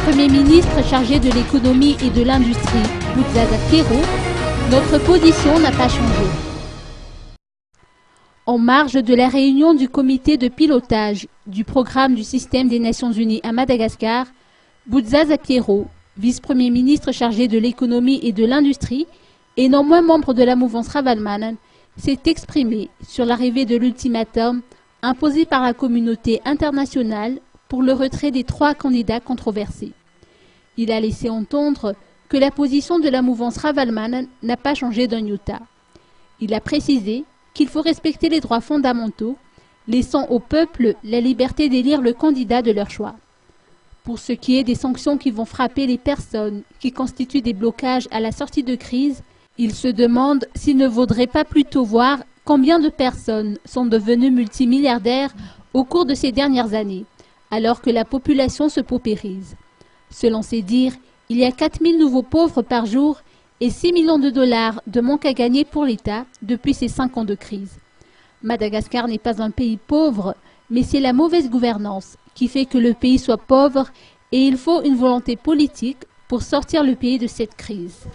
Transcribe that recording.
Premier ministre chargé de l'économie et de l'industrie, Bouzaza Kéro, notre position n'a pas changé. En marge de la réunion du comité de pilotage du programme du système des Nations Unies à Madagascar, Bouzaza Kéro, vice-premier ministre chargé de l'économie et de l'industrie, et non moins membre de la mouvance Ravalomanana, s'est exprimé sur l'arrivée de l'ultimatum imposé par la communauté internationale pour le retrait des 3 candidats controversés. Il a laissé entendre que la position de la mouvance Ravalomanana n'a pas changé d'un iota. Il a précisé qu'il faut respecter les droits fondamentaux, laissant au peuple la liberté d'élire le candidat de leur choix. Pour ce qui est des sanctions qui vont frapper les personnes qui constituent des blocages à la sortie de crise, il se demande s'il ne vaudrait pas plutôt voir combien de personnes sont devenues multimilliardaires au cours de ces dernières années, alors que la population se paupérise. Selon ses dires, il y a 4000 nouveaux pauvres par jour et 6 millions de dollars de manque à gagner pour l'État depuis ces 5 ans de crise. Madagascar n'est pas un pays pauvre, mais c'est la mauvaise gouvernance qui fait que le pays soit pauvre et il faut une volonté politique pour sortir le pays de cette crise.